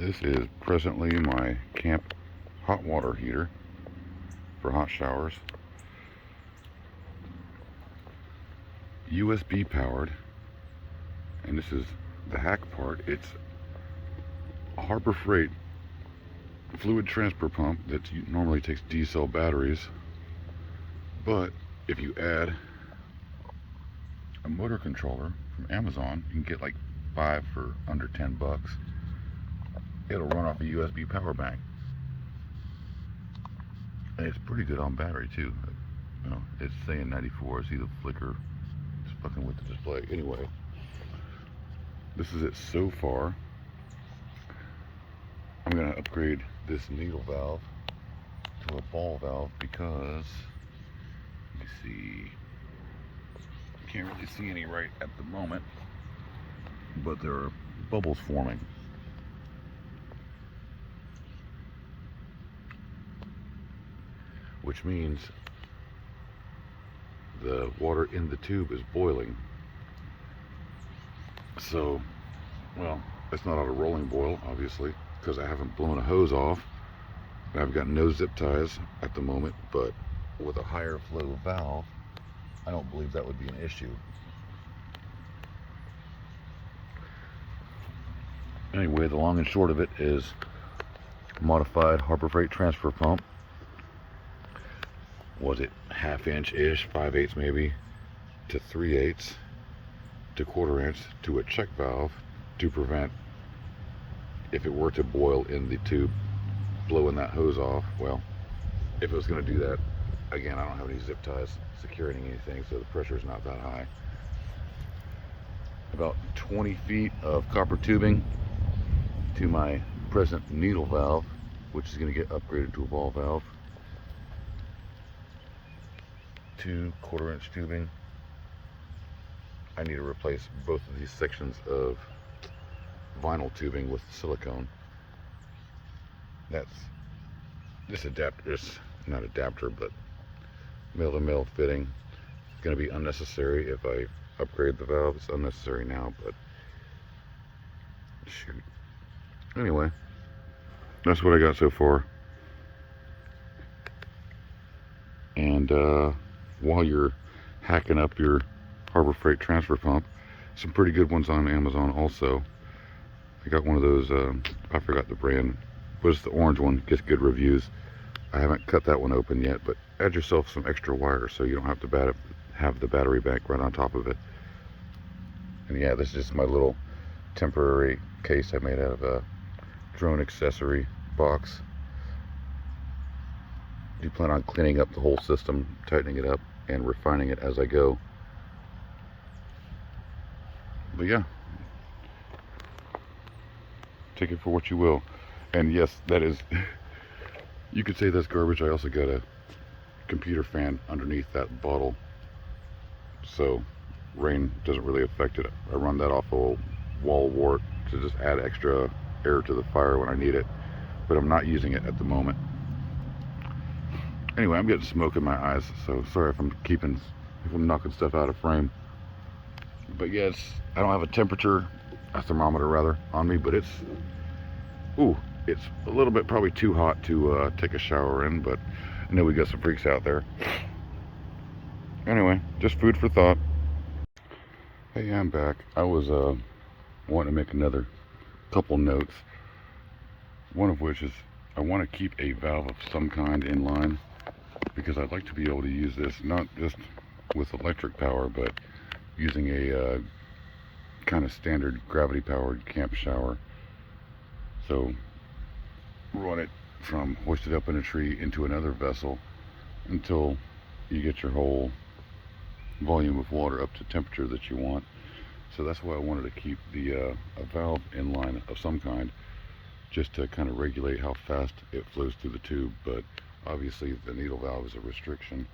This is presently my camp hot water heater for hot showers. USB powered, and this is the hack part. It's a Harbor Freight fluid transfer pump that normally takes D-cell batteries, but if you add a motor controller from Amazon, you can get like 5 for under 10 bucks. It'll run off a USB power bank, and it's pretty good on battery too. You know, it's saying 94. See the flicker? It's fucking with the display. Anyway, this is it so far. I'm gonna upgrade this needle valve to a ball valve because, let me see, can't really see any right at the moment, but there are bubbles forming. Which means the water in the tube is boiling. So, well, it's not at a rolling boil, obviously, because I haven't blown a hose off. I've got no zip ties at the moment, but with a higher flow valve, I don't believe that would be an issue. Anyway, the long and short of it is modified Harbor Freight transfer pump. Was it half-inch-ish, 5/8 maybe, to 3/8 to 1/4 inch to a check valve to prevent, if it were to boil in the tube, blowing that hose off. Well, if it was going to do that, again, I don't have any zip ties securing anything, so the pressure is not that high. About 20 feet of copper tubing to my present needle valve, which is going to get upgraded to a ball valve. 2 1/4 inch tubing. I need to replace both of these sections of vinyl tubing with silicone. This adapter, not adapter, but male-to-male fitting, is going to be unnecessary if I upgrade the valve. It's unnecessary now, but shoot. Anyway, that's what I got so far. And while you're hacking up your Harbor Freight transfer pump, some pretty good ones on Amazon also. I got one of those, I forgot the brand, but it's the orange one, gets good reviews. I haven't cut that one open yet, but add yourself some extra wire so you don't have to have the battery bank right on top of it. And yeah, this is just my little temporary case I made out of a drone accessory box. I do plan on cleaning up the whole system, tightening it up, and refining it as I go. But yeah, take it for what you will. And yes, that is, you could say that's garbage. I also got a computer fan underneath that bottle, so rain doesn't really affect it. I run that off a wall wart to just add extra air to the fire when I need it, but I'm not using it at the moment. Anyway, I'm getting smoke in my eyes, so sorry if I'm knocking stuff out of frame. But yes, I don't have a thermometer rather, on me, but it's a little bit probably too hot to take a shower in, but I know we got some freaks out there. Anyway, just food for thought. Hey, I'm back. I was wanting to make another couple notes, one of which is I want to keep a valve of some kind in line, because I'd like to be able to use this not just with electric power, but using a kind of standard gravity powered camp shower. So run it from hoisted up in a tree into another vessel until you get your whole volume of water up to temperature that you want. So that's why I wanted to keep a valve in line of some kind, just to kind of regulate how fast it flows through the tube. But obviously the needle valve is a restriction.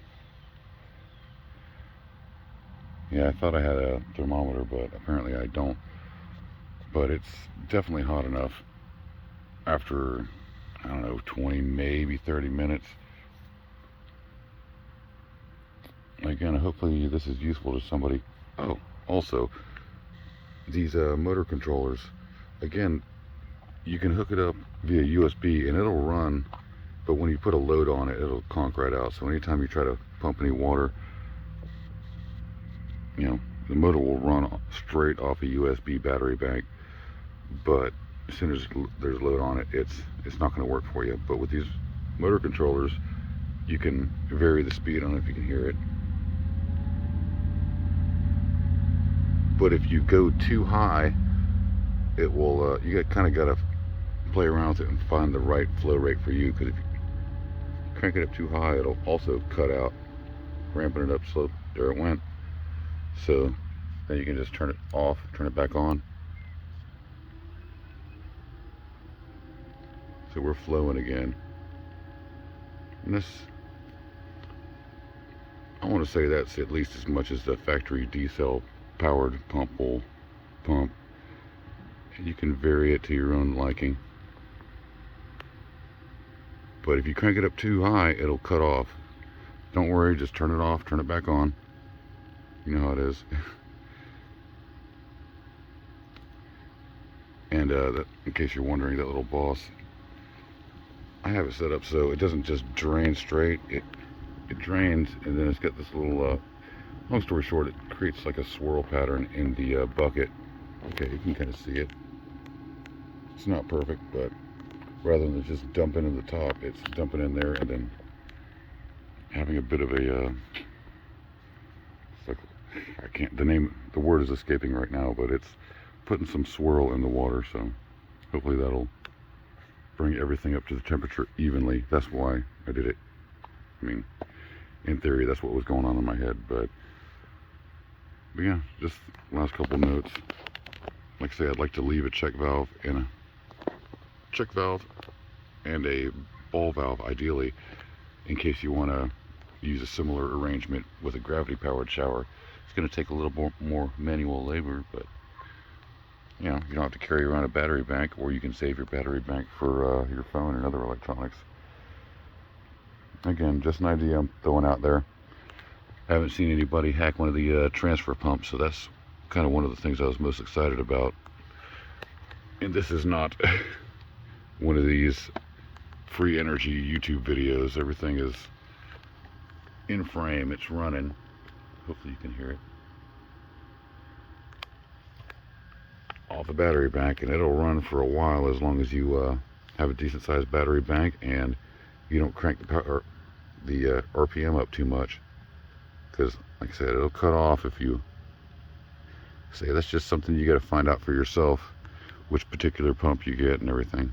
Yeah, I thought I had a thermometer, but apparently I don't. But it's definitely hot enough after, I don't know, 20, maybe 30 minutes. Again, hopefully this is useful to somebody. Oh, also, these motor controllers, again, you can hook it up via USB and it'll run, but when you put a load on it, it'll conk right out. So anytime you try to pump any water, you know, the motor will run straight off a USB battery bank, but as soon as there's load on it, it's not going to work for you. But with these motor controllers, you can vary the speed. I don't know if you can hear it, but if you go too high, it will you kind of got to play around with it and find the right flow rate for you, because if you crank it up too high, it'll also cut out. Ramping it up slow, there it went. So then you can just turn it off, turn it back on. So we're flowing again. And this, I want to say that's at least as much as the factory diesel powered pump will pump. And you can vary it to your own liking. But if you crank it up too high, it'll cut off. Don't worry, just turn it off, turn it back on. You know how it is. And in case you're wondering, that little boss, I have it set up so it doesn't just drain straight. It drains, and then it's got this little, long story short, it creates like a swirl pattern in the bucket. Okay, you can kind of see it. It's not perfect, but rather than just dumping in the top, it's dumping in there and then having a bit of a, it's like, I can't, the word is escaping right now, but it's putting some swirl in the water, so hopefully that'll bring everything up to the temperature evenly. That's why I did it. I mean, in theory, that's what was going on in my head, but yeah, just last couple notes. Like I say, I'd like to leave a check valve and a ball valve, ideally, in case you want to use a similar arrangement with a gravity-powered shower. It's going to take a little more manual labor, but you know, you don't have to carry around a battery bank, or you can save your battery bank for your phone and other electronics. Again, just an idea I'm throwing out there. I haven't seen anybody hack one of the transfer pumps, so that's kind of one of the things I was most excited about. And this is not one of these free energy YouTube videos. Everything is in frame, it's running. Hopefully you can hear it. Off a battery bank, and it'll run for a while as long as you have a decent sized battery bank and you don't crank the RPM up too much, because like I said, it'll cut off if you say. That's just something you got to find out for yourself, which particular pump you get and everything.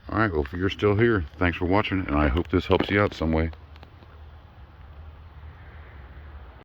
Alright, well, if you're still here, thanks for watching, and I hope this helps you out some way.